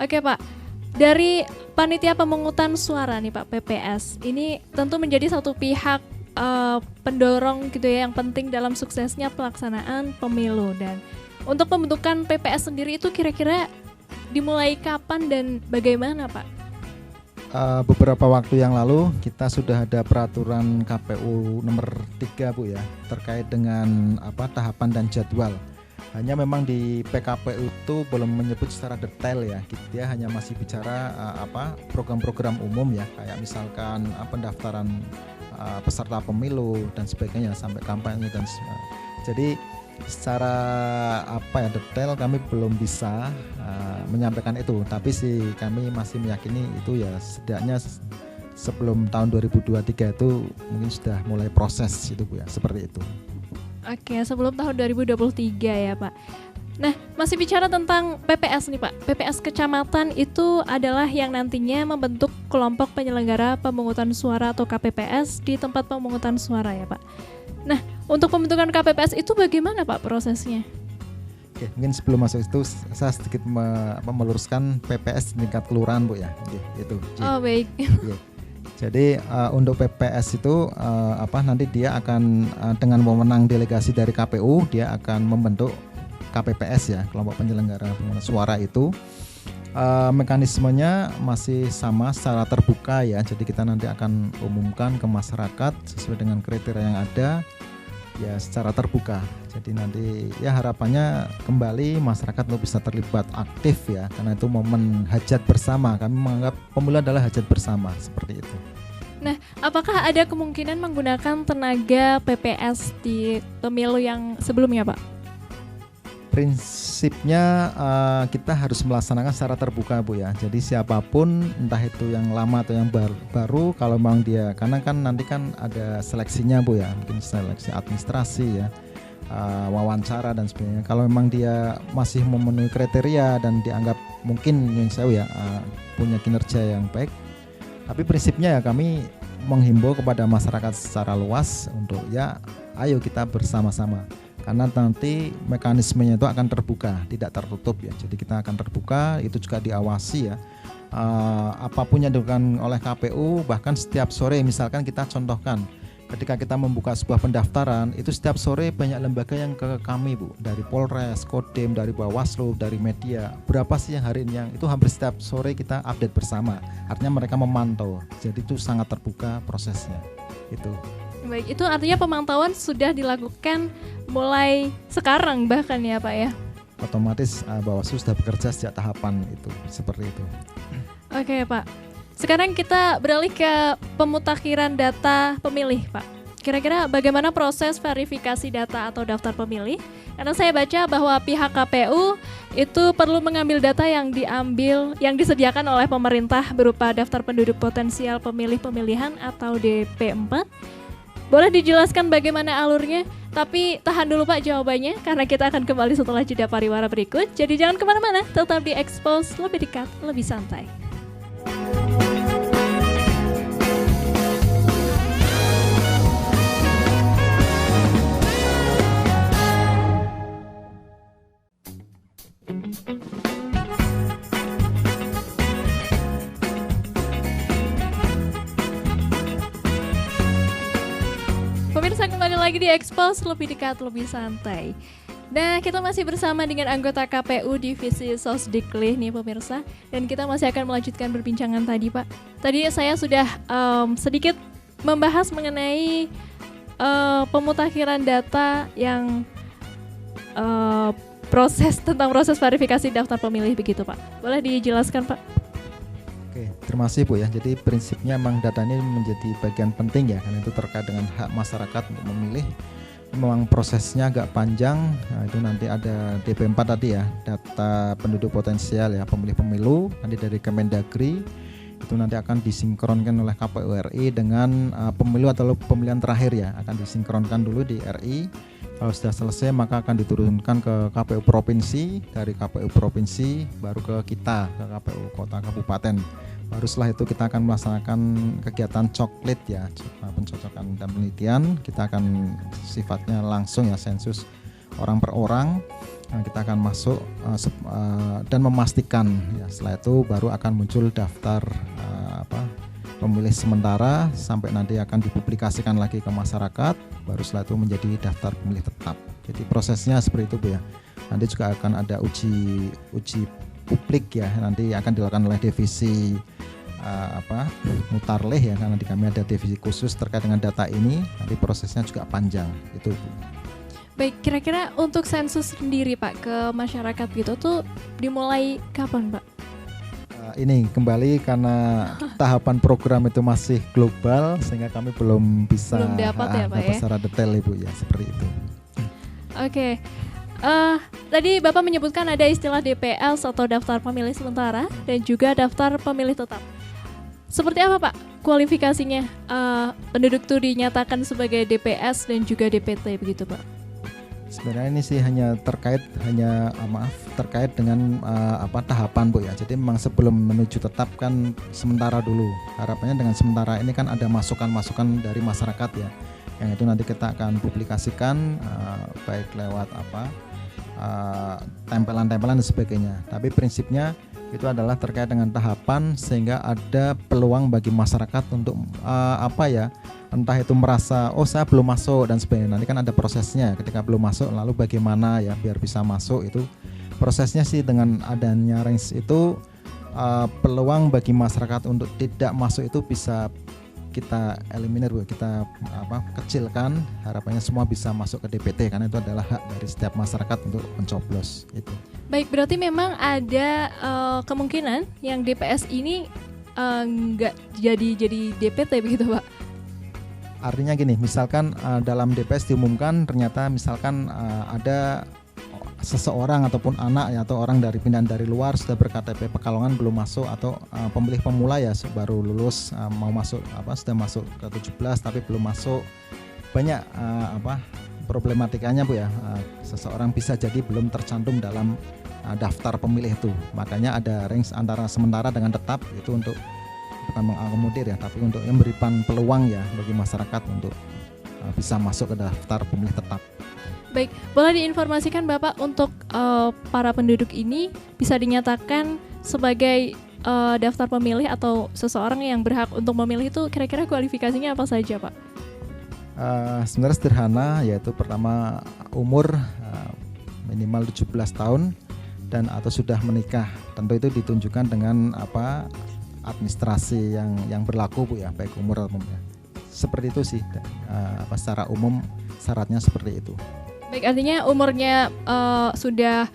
Speaker 1: Oke Pak, dari panitia pemungutan suara nih Pak, PPS, ini tentu menjadi satu pihak pendorong gitu ya yang penting dalam suksesnya pelaksanaan pemilu. Dan untuk pembentukan PPS sendiri itu kira-kira dimulai kapan dan bagaimana Pak?
Speaker 2: Beberapa waktu yang lalu kita sudah ada peraturan KPU nomor 3 Bu ya, terkait dengan tahapan dan jadwal. Hanya memang di PKPU itu belum menyebut secara detail ya. Dia hanya masih bicara program-program umum ya, kayak misalkan pendaftaran peserta pemilu dan sebagainya sampai kampanye dan jadi secara detail kami belum bisa menyampaikan itu, tapi sih kami masih meyakini itu ya setidaknya sebelum tahun 2023 itu mungkin sudah mulai proses itu Bu ya, seperti itu.
Speaker 1: Oke, sebelum tahun 2023 ya Pak. Nah, masih bicara tentang PPS nih Pak. PPS kecamatan itu adalah yang nantinya membentuk kelompok penyelenggara pemungutan suara atau KPPS di tempat pemungutan suara ya Pak. Nah, untuk pembentukan KPPS itu bagaimana Pak prosesnya?
Speaker 2: Oke, mungkin sebelum masuk itu saya sedikit meluruskan PPS di tingkat kelurahan Bu ya. Itu.
Speaker 1: Oh baik.
Speaker 2: Jadi untuk PPS itu nanti dia akan dengan wewenang delegasi dari KPU dia akan membentuk KPPS ya, kelompok penyelenggara pemungutan suara itu. Mekanismenya masih sama secara terbuka ya. Jadi kita nanti akan umumkan ke masyarakat sesuai dengan kriteria yang ada ya secara terbuka. Jadi nanti ya harapannya kembali masyarakat lo bisa terlibat aktif ya, karena itu momen hajat bersama. Kami menganggap pemilu adalah hajat bersama seperti itu.
Speaker 1: Nah, apakah ada kemungkinan menggunakan tenaga PPS di pemilu yang sebelumnya Pak?
Speaker 2: Prinsipnya kita harus melaksanakan secara terbuka Bu ya. Jadi siapapun entah itu yang lama atau yang baru kalau memang dia, karena kan nanti kan ada seleksinya Bu ya, mungkin seleksi administrasi ya, wawancara dan sebagainya. Kalau memang dia masih memenuhi kriteria dan dianggap mungkin punya kinerja yang baik, tapi prinsipnya ya kami menghimbau kepada masyarakat secara luas untuk ya ayo kita bersama-sama. Karena nanti mekanismenya itu akan terbuka, tidak tertutup ya. Jadi kita akan terbuka, itu juga diawasi ya. Apapun yang dilakukan oleh KPU, bahkan setiap sore misalkan kita contohkan, ketika kita membuka sebuah pendaftaran, itu setiap sore banyak lembaga yang ke kami Bu, dari Polres, Kodim, dari Bawaslu, dari media. Berapa sih yang hari ini yang itu hampir setiap sore kita update bersama. Artinya mereka memantau. Jadi itu sangat terbuka prosesnya. Itu.
Speaker 1: Baik, itu artinya pemantauan sudah dilakukan mulai sekarang bahkan ya Pak ya?
Speaker 2: Otomatis Bawaslu sudah bekerja sejak tahapan itu, seperti itu.
Speaker 1: Oke Pak, sekarang kita beralih ke pemutakhiran data pemilih Pak. Kira-kira bagaimana proses verifikasi data atau daftar pemilih? Karena saya baca bahwa pihak KPU itu perlu mengambil data yang disediakan oleh pemerintah berupa daftar penduduk potensial pemilih pemilihan atau DP4. Boleh dijelaskan bagaimana alurnya Tapi tahan dulu Pak jawabannya, karena kita akan kembali setelah jeda pariwara berikut. Jadi jangan kemana-mana, tetap di Expose, lebih dekat, lebih santai. Pemirsa, kembali lagi di Expose, lebih dekat, lebih santai. Nah, kita masih bersama dengan anggota KPU Divisi Sosdiklik nih pemirsa. Dan kita masih akan melanjutkan perbincangan tadi Pak. Tadi saya sudah sedikit membahas mengenai pemutakhiran data yang tentang proses verifikasi daftar pemilih begitu Pak. Boleh dijelaskan Pak?
Speaker 2: Oke, terima kasih Bu ya. Jadi prinsipnya memang data ini menjadi bagian penting ya, karena itu terkait dengan hak masyarakat untuk memilih. Memang prosesnya agak panjang. Nah, itu nanti ada DP4 tadi ya, data penduduk potensial ya, pemilih pemilu, nanti dari Kemendagri itu nanti akan disinkronkan oleh KPU RI dengan pemilu atau pemilihan terakhir ya, akan disinkronkan dulu di RI. Kalau sudah selesai maka akan diturunkan ke KPU provinsi, dari KPU provinsi baru ke kita, ke KPU kota kabupaten. Baru setelah itu kita akan melaksanakan kegiatan coklit ya, pencocokan dan penelitian. Kita akan sifatnya langsung ya, sensus orang per orang. Nah, kita akan masuk dan memastikan ya, setelah itu baru akan muncul daftar pemilih sementara sampai nanti akan dipublikasikan lagi ke masyarakat, baru setelah itu menjadi daftar pemilih tetap. Jadi prosesnya seperti itu Bu ya. Nanti juga akan ada uji publik ya, nanti akan dilakukan oleh divisi Mutarleh ya, karena di kami ada divisi khusus terkait dengan data ini. Nanti prosesnya juga panjang itu Bu.
Speaker 1: Baik, kira-kira untuk sensus sendiri Pak ke masyarakat gitu tuh dimulai kapan Pak?
Speaker 2: Ini kembali karena tahapan program itu masih global sehingga kami belum bisa
Speaker 1: dapat
Speaker 2: secara detail Ibu ya, seperti itu.
Speaker 1: Oke. Tadi Bapak menyebutkan ada istilah DPS atau daftar pemilih sementara dan juga daftar pemilih tetap. Seperti apa Pak kualifikasinya? Penduduk itu dinyatakan sebagai DPS dan juga DPT begitu Pak?
Speaker 2: Sebenarnya ini sih hanya terkait dengan tahapan Bu ya. Jadi memang sebelum menuju tetap kan sementara dulu. Harapannya dengan sementara ini kan ada masukan-masukan dari masyarakat ya. Yang itu nanti kita akan publikasikan baik lewat tempelan-tempelan dan sebagainya. Tapi prinsipnya itu adalah terkait dengan tahapan sehingga ada peluang bagi masyarakat untuk entah itu merasa saya belum masuk dan sebagainya. Nanti kan ada prosesnya, ketika belum masuk lalu bagaimana ya biar bisa masuk. Itu prosesnya sih dengan adanya range itu peluang bagi masyarakat untuk tidak masuk itu bisa kita eliminir Bu, kita kecilkan. Harapannya semua bisa masuk ke DPT karena itu adalah hak dari setiap masyarakat untuk mencoblos itu.
Speaker 1: Baik, berarti memang ada kemungkinan yang DPS ini nggak jadi DPT begitu Pak?
Speaker 2: Artinya gini, misalkan dalam DPS diumumkan ternyata misalkan ada seseorang ataupun anak ya, atau orang dari pindahan dari luar sudah berKTP Pekalongan belum masuk, atau pemilih pemula ya baru lulus mau masuk sudah masuk ke 17 tapi belum masuk. Banyak problematikanya Bu ya. Seseorang bisa jadi belum tercantum dalam daftar pemilih itu. Makanya ada range antara sementara dengan tetap, itu untuk bukan mengakomodir ya, tapi untuk memberikan peluang ya bagi masyarakat untuk bisa masuk ke daftar pemilih tetap.
Speaker 1: Baik, boleh diinformasikan Bapak untuk para penduduk ini bisa dinyatakan sebagai daftar pemilih atau seseorang yang berhak untuk memilih itu kira-kira kualifikasinya apa saja Pak?
Speaker 2: Sebenarnya sederhana, yaitu pertama umur minimal 17 tahun dan atau sudah menikah. Tentu itu ditunjukkan dengan administrasi yang berlaku Bu ya, baik umur atau ya. Seperti itu sih secara umum syaratnya seperti itu.
Speaker 1: Baik, artinya umurnya sudah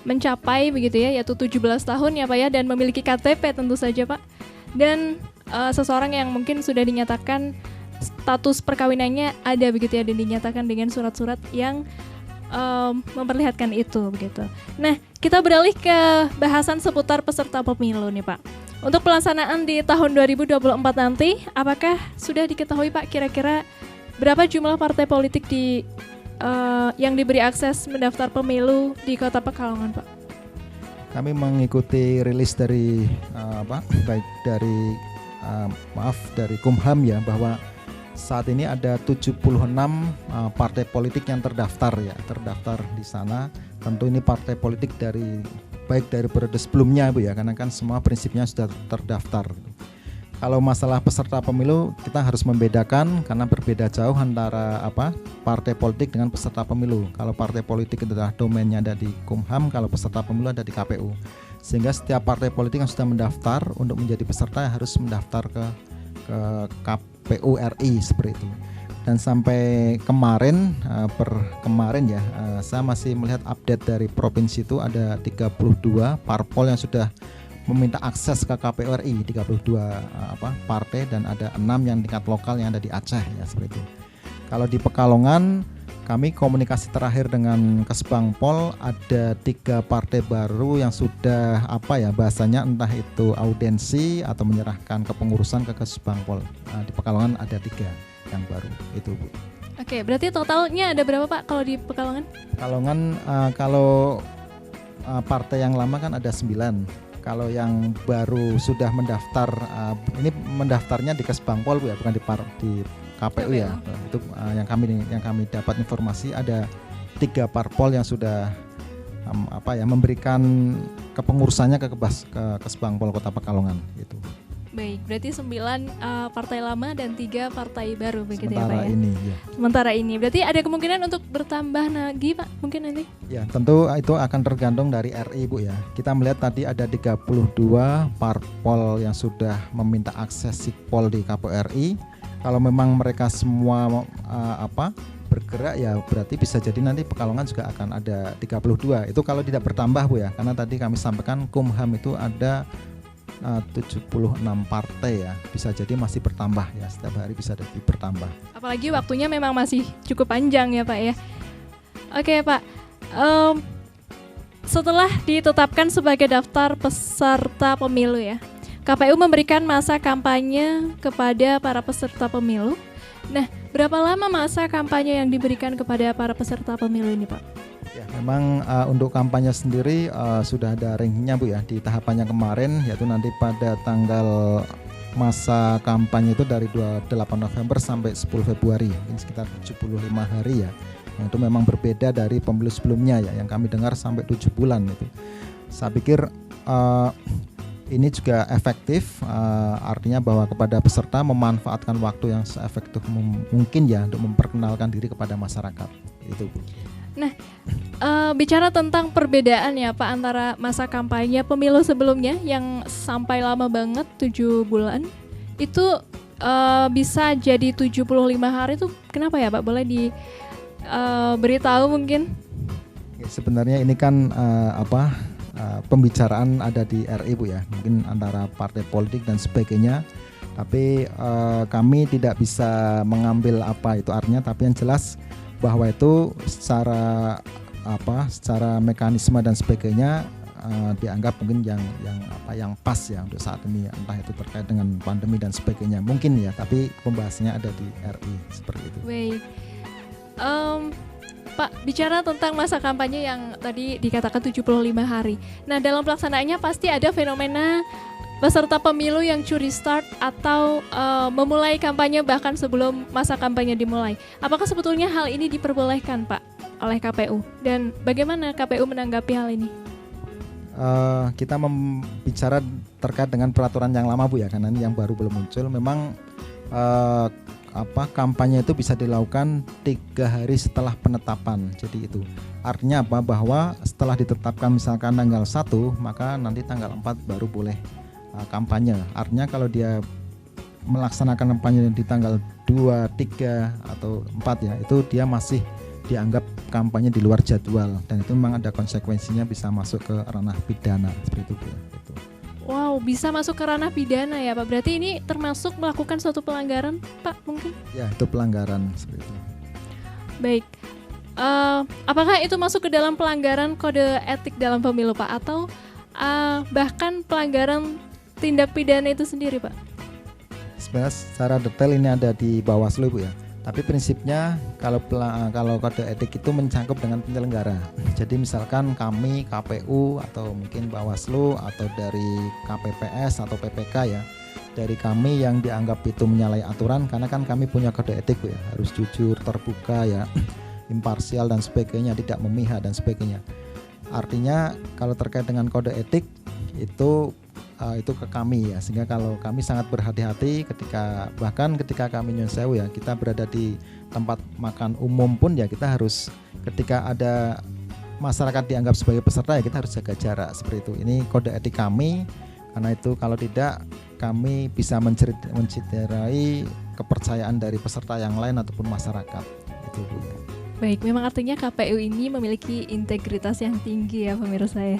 Speaker 1: mencapai begitu ya, yaitu 17 tahun ya Pak ya, dan memiliki KTP tentu saja Pak. Dan seseorang yang mungkin sudah dinyatakan status perkawinannya ada begitu ya, dan dinyatakan dengan surat-surat yang memperlihatkan itu begitu. Nah, kita beralih ke bahasan seputar peserta pemilu nih Pak. Untuk pelaksanaan di tahun 2024 nanti, apakah sudah diketahui Pak kira-kira berapa jumlah partai politik di yang diberi akses mendaftar pemilu di Kota Pekalongan, Pak?
Speaker 2: Kami mengikuti rilis dari baik dari dari Kumham ya, bahwa saat ini ada 76 partai politik yang terdaftar di sana. Tentu ini partai politik baik dari periode sebelumnya Bu ya, karena kan semua prinsipnya sudah terdaftar. Kalau masalah peserta pemilu kita harus membedakan karena berbeda jauh antara partai politik dengan peserta pemilu. Kalau partai politik itu adalah domainnya ada di Kumham, kalau peserta pemilu ada di KPU. Sehingga setiap partai politik yang sudah mendaftar untuk menjadi peserta harus mendaftar ke KPU RI seperti itu. Dan sampai kemarin saya masih melihat update dari provinsi itu ada 32 parpol yang sudah meminta akses ke KPU RI, 32 partai, dan ada 6 yang tingkat lokal yang ada di Aceh ya seperti itu. Kalau di Pekalongan kami komunikasi terakhir dengan Kesbangpol, ada 3 partai baru yang sudah bahasanya entah itu audensi atau menyerahkan kepengurusan ke Kesbangpol. Di Pekalongan ada 3 yang baru itu Bu.
Speaker 1: Oke, berarti totalnya ada berapa Pak kalau di Pekalongan?
Speaker 2: Pekalongan kalau partai yang lama kan ada 9. Kalau yang baru sudah mendaftar, ini mendaftarnya di Kesbangpol Bu ya, bukan di KPU ya. Itu yang kami dapat informasi ada 3 parpol yang sudah memberikan kepengurusannya ke Kesbangpol Kota Pekalongan itu.
Speaker 1: Baik, berarti 9 partai lama dan 3 partai baru begitu ya Pak ya?
Speaker 2: Sementara
Speaker 1: ini, berarti ada kemungkinan untuk bertambah lagi Pak mungkin nanti?
Speaker 2: Ya, tentu itu akan tergantung dari RI Bu ya. Kita melihat tadi ada 32 parpol yang sudah meminta akses sipol di KPU RI. Kalau memang mereka semua bergerak ya berarti bisa jadi nanti Pekalongan juga akan ada 32. Itu kalau tidak bertambah Bu ya, karena tadi kami sampaikan Kumham itu ada 76 partai ya, bisa jadi masih bertambah ya, setiap hari bisa bertambah.
Speaker 1: Apalagi waktunya memang masih cukup panjang ya Pak ya. Oke Pak, setelah ditetapkan sebagai daftar peserta pemilu ya, KPU memberikan masa kampanye kepada para peserta pemilu. Nah, berapa lama masa kampanye yang diberikan kepada para peserta pemilu ini Pak?
Speaker 2: Ya, memang untuk kampanye sendiri sudah ada rankingnya Bu ya, di tahapannya kemarin, yaitu nanti pada tanggal masa kampanye itu dari 28 November sampai 10 Februari, ini sekitar 75 hari ya. Yang itu memang berbeda dari pemilu sebelumnya ya, yang kami dengar sampai 7 bulan itu. Saya pikir ini juga efektif, artinya bahwa kepada peserta memanfaatkan waktu yang seefektif mungkin ya untuk memperkenalkan diri kepada masyarakat itu Bu.
Speaker 1: Nah, bicara tentang perbedaan ya Pak antara masa kampanye pemilu sebelumnya yang sampai lama banget 7 bulan itu bisa jadi 75 hari itu kenapa ya Pak? Boleh diberitahu mungkin?
Speaker 2: Ya, sebenarnya ini kan pembicaraan ada di RI Bu ya, mungkin antara partai politik dan sebagainya. Tapi kami tidak bisa mengambil apa itu artinya, tapi yang jelas bahwa itu secara mekanisme dan sebagainya dianggap mungkin yang pas ya untuk saat ini, entah itu terkait dengan pandemi dan sebagainya mungkin ya, tapi pembahasannya ada di RI seperti itu.
Speaker 1: Baik, Pak, bicara tentang masa kampanye yang tadi dikatakan 75 hari. Nah, dalam pelaksanaannya pasti ada fenomena peserta pemilu yang curi start atau memulai kampanye bahkan sebelum masa kampanye dimulai. Apakah sebetulnya hal ini diperbolehkan Pak oleh KPU? Dan bagaimana KPU menanggapi hal ini?
Speaker 2: Kita bicara terkait dengan peraturan yang lama Bu ya, karena ini yang baru belum muncul. Memang kampanye itu bisa dilakukan 3 hari setelah penetapan. Jadi itu artinya apa? Bahwa setelah ditetapkan misalkan tanggal 1, maka nanti tanggal 4 baru boleh kampanye. Artinya kalau dia melaksanakan kampanye di tanggal 2, 3 atau 4 ya, itu dia masih dianggap kampanye di luar jadwal, dan itu memang ada konsekuensinya, bisa masuk ke ranah pidana seperti itu ya. Gitu.
Speaker 1: Wow, bisa masuk ke ranah pidana ya Pak. Berarti ini termasuk melakukan suatu pelanggaran Pak mungkin?
Speaker 2: Ya, itu pelanggaran seperti itu.
Speaker 1: Baik, apakah itu masuk ke dalam pelanggaran kode etik dalam pemilu Pak, atau bahkan pelanggaran tindak pidana itu sendiri Pak?
Speaker 2: Sebenarnya secara detail ini ada di Bawaslu Bu ya. Tapi prinsipnya kalau kode etik itu mencakup dengan penyelenggara. Jadi misalkan kami KPU atau mungkin Bawaslu atau dari KPPS atau PPK ya, dari kami yang dianggap itu menyalahi aturan, karena kan kami punya kode etik Bu ya, harus jujur, terbuka ya, imparsial dan sebagainya, tidak memihak dan sebagainya. Artinya kalau terkait dengan kode etik itu ke kami ya, sehingga kalau kami sangat berhati-hati bahkan ketika kami nyun sewu ya, kita berada di tempat makan umum pun ya, kita harus ketika ada masyarakat dianggap sebagai peserta ya, kita harus jaga jarak seperti itu. Ini kode etik kami, karena itu kalau tidak kami bisa mencederai kepercayaan dari peserta yang lain ataupun masyarakat itu Bu ya.
Speaker 1: Baik, memang artinya KPU ini memiliki integritas yang tinggi ya pemirsa ya.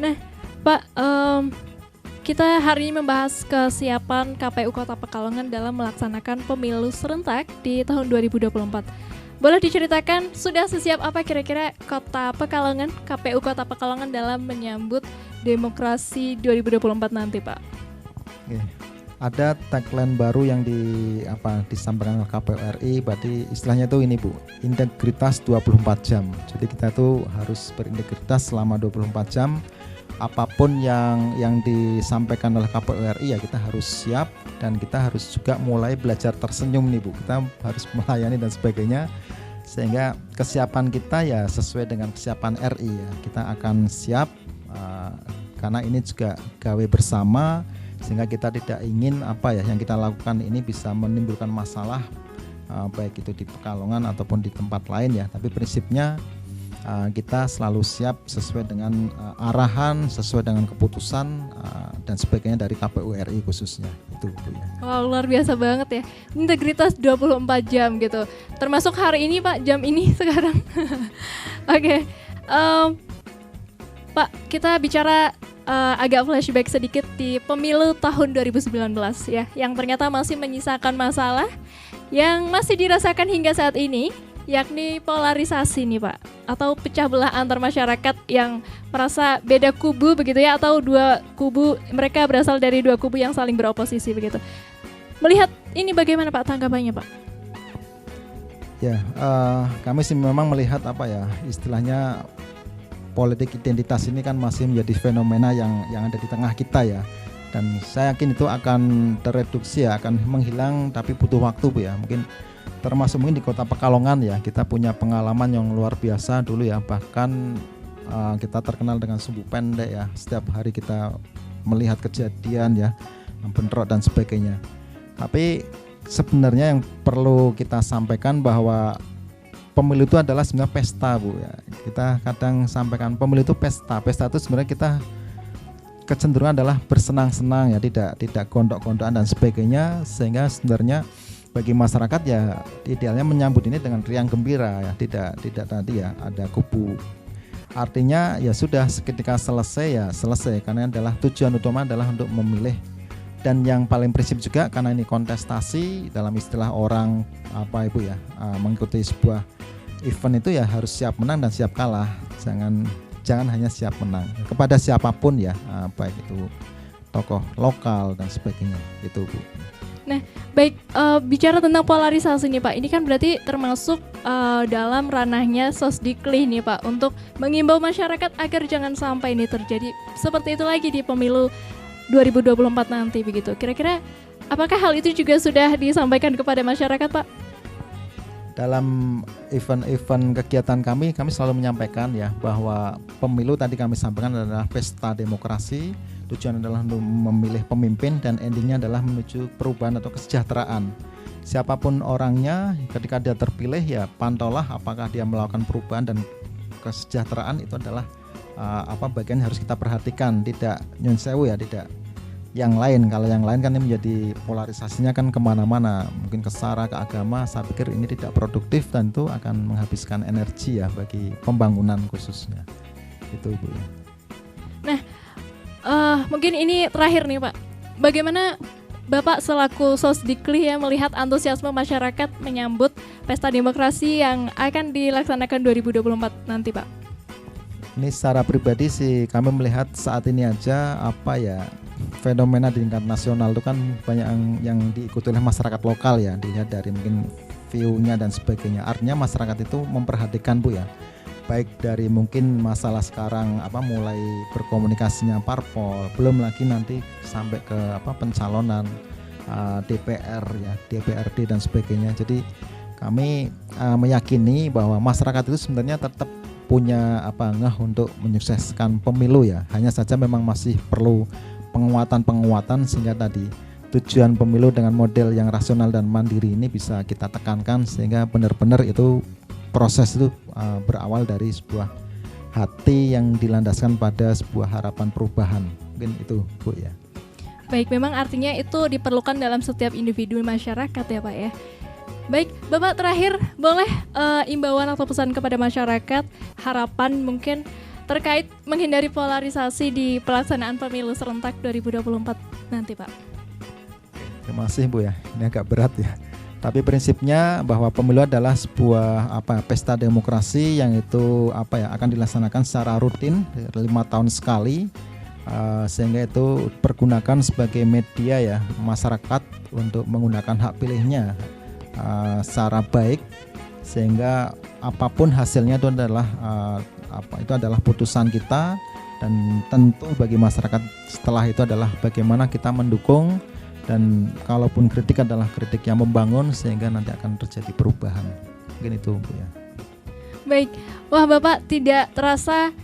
Speaker 1: Nah Pak, kita hari ini membahas kesiapan KPU Kota Pekalongan dalam melaksanakan pemilu serentak di tahun 2024. Boleh diceritakan sudah sesiap apa kira-kira Kota Pekalongan, KPU Kota Pekalongan dalam menyambut demokrasi 2024 nanti Pak?
Speaker 2: Oke. Ada tagline baru yang disampaikan oleh KPU RI, berarti istilahnya itu ini Bu, integritas 24 jam. Jadi kita tuh harus berintegritas selama 24 jam. Apapun yang disampaikan oleh KPU RI ya kita harus siap, dan kita harus juga mulai belajar tersenyum nih Bu. Kita harus melayani dan sebagainya, sehingga kesiapan kita ya sesuai dengan kesiapan RI ya. Kita akan siap karena ini juga gawe bersama, sehingga kita tidak ingin yang kita lakukan ini bisa menimbulkan masalah baik itu di Pekalongan ataupun di tempat lain ya. Tapi prinsipnya kita selalu siap sesuai dengan arahan, sesuai dengan keputusan dan sebagainya dari KPU RI khususnya itu ya.
Speaker 1: Wow, luar biasa banget ya, integritas 24 jam gitu, termasuk hari ini Pak, jam ini sekarang. Oke. Pak, kita bicara agak flashback sedikit di pemilu tahun 2019 ya, yang ternyata masih menyisakan masalah yang masih dirasakan hingga saat ini, yakni polarisasi nih Pak, atau pecah belah antar masyarakat yang merasa beda kubu begitu ya, atau dua kubu, mereka berasal dari dua kubu yang saling beroposisi begitu. Melihat ini bagaimana Pak tanggapannya Pak?
Speaker 2: Ya, kami sih memang melihat istilahnya politik identitas ini kan masih menjadi fenomena yang ada di tengah kita ya. Dan saya yakin itu akan tereduksi ya, akan menghilang, tapi butuh waktu Bu ya. Termasuk mungkin di Kota Pekalongan ya, kita punya pengalaman yang luar biasa dulu ya, bahkan kita terkenal dengan sumbu pendek ya, setiap hari kita melihat kejadian ya, bentrok dan sebagainya. Tapi sebenarnya yang perlu kita sampaikan bahwa pemilu itu adalah sebenarnya pesta Bu ya. Kita kadang sampaikan pemilu itu pesta itu sebenarnya kita kecenderungan adalah bersenang-senang ya, tidak gondok-gondokan dan sebagainya, sehingga sebenarnya bagi masyarakat ya idealnya menyambut ini dengan riang gembira ya, tidak tadi ya ada kubu. Artinya ya sudah ketika selesai karena adalah tujuan utama adalah untuk memilih, dan yang paling prinsip juga karena ini kontestasi dalam istilah orang Ibu ya, mengikuti sebuah event itu ya harus siap menang dan siap kalah, jangan hanya siap menang kepada siapapun ya, baik itu tokoh lokal dan sebagainya itu Bu.
Speaker 1: Nah, baik, bicara tentang polarisasi nih Pak, ini kan berarti termasuk dalam ranahnya Sosdikli nih Pak, untuk mengimbau masyarakat agar jangan sampai ini terjadi seperti itu lagi di pemilu 2024 nanti begitu. Kira-kira apakah hal itu juga sudah disampaikan kepada masyarakat Pak?
Speaker 2: Dalam event-event kegiatan kami selalu menyampaikan ya bahwa pemilu tadi kami sampaikan adalah pesta demokrasi. Tujuan adalah untuk memilih pemimpin dan endingnya adalah menuju perubahan atau kesejahteraan. Siapapun orangnya, ketika dia terpilih ya pantaulah apakah dia melakukan perubahan dan kesejahteraan. Itu adalah bagian yang harus kita perhatikan, tidak nyun sewu ya, tidak yang lain. Kalau yang lain kan ini menjadi polarisasinya kan kemana-mana, mungkin ke sara, ke agama. Saya pikir ini tidak produktif dan itu akan menghabiskan energi ya bagi pembangunan khususnya. Itu Bu.
Speaker 1: Nah, mungkin ini terakhir nih Pak, bagaimana Bapak selaku Sosdikli ya melihat antusiasme masyarakat menyambut pesta demokrasi yang akan dilaksanakan 2024 nanti Pak?
Speaker 2: Ini secara pribadi sih kami melihat saat ini aja fenomena di tingkat nasional itu kan banyak yang diikuti oleh masyarakat lokal ya, dilihat dari mungkin view-nya dan sebagainya. Artinya masyarakat itu memperhatikan Bu ya, baik dari mungkin masalah sekarang mulai berkomunikasinya parpol, belum lagi nanti sampai ke pencalonan DPR ya, DPRD dan sebagainya. Jadi kami meyakini bahwa masyarakat itu sebenarnya tetap punya ngeh untuk menyukseskan pemilu ya. Hanya saja memang masih perlu penguatan sehingga tadi tujuan pemilu dengan model yang rasional dan mandiri ini bisa kita tekankan sehingga benar-benar itu proses itu berawal dari sebuah hati yang dilandaskan pada sebuah harapan perubahan. Mungkin itu Bu ya.
Speaker 1: Baik, memang artinya itu diperlukan dalam setiap individu masyarakat ya Pak ya. Baik, Bapak terakhir boleh imbauan atau pesan kepada masyarakat, harapan mungkin terkait menghindari polarisasi di pelaksanaan pemilu serentak 2024 nanti Pak.
Speaker 2: Terima kasih Bu ya, ini agak berat ya. Tapi prinsipnya bahwa pemilu adalah sebuah pesta demokrasi yang itu akan dilaksanakan secara rutin 5 tahun sekali, sehingga itu pergunakan sebagai media ya masyarakat untuk menggunakan hak pilihnya secara baik, sehingga apapun hasilnya itu adalah putusan kita, dan tentu bagi masyarakat setelah itu adalah bagaimana kita mendukung, dan kalaupun kritik adalah kritik yang membangun sehingga nanti akan terjadi perubahan. Mungkin itu Bu ya.
Speaker 1: Baik, wah Bapak tidak terasa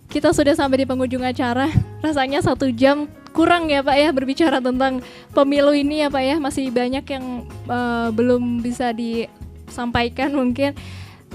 Speaker 1: kita sudah sampai di penghujung acara. Rasanya 1 jam kurang ya Pak ya berbicara tentang pemilu ini ya Pak ya. Masih banyak yang belum bisa disampaikan mungkin.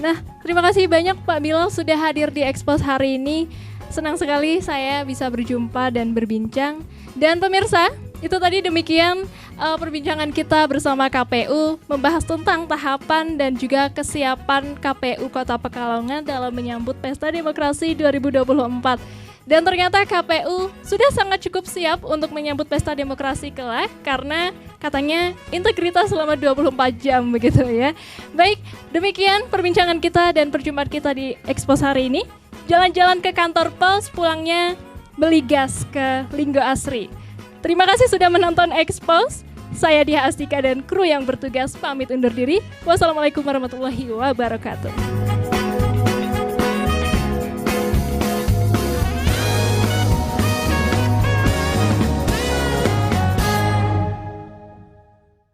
Speaker 1: Nah, terima kasih banyak Pak Bilal sudah hadir di Expose hari ini. Senang sekali saya bisa berjumpa dan berbincang. Dan pemirsa, itu tadi demikian perbincangan kita bersama KPU membahas tentang tahapan dan juga kesiapan KPU Kota Pekalongan dalam menyambut Pesta Demokrasi 2024. Dan ternyata KPU sudah sangat cukup siap untuk menyambut Pesta Demokrasi kelak karena katanya integritas selama 24 jam begitu ya. Baik, demikian perbincangan kita dan perjumpaan kita di Expose hari ini. Jalan-jalan ke kantor pos, pulangnya beli gas ke Linggo Asri. Terima kasih sudah menonton Expose. Saya Diah Astika dan kru yang bertugas pamit undur diri. Wassalamualaikum warahmatullahi wabarakatuh.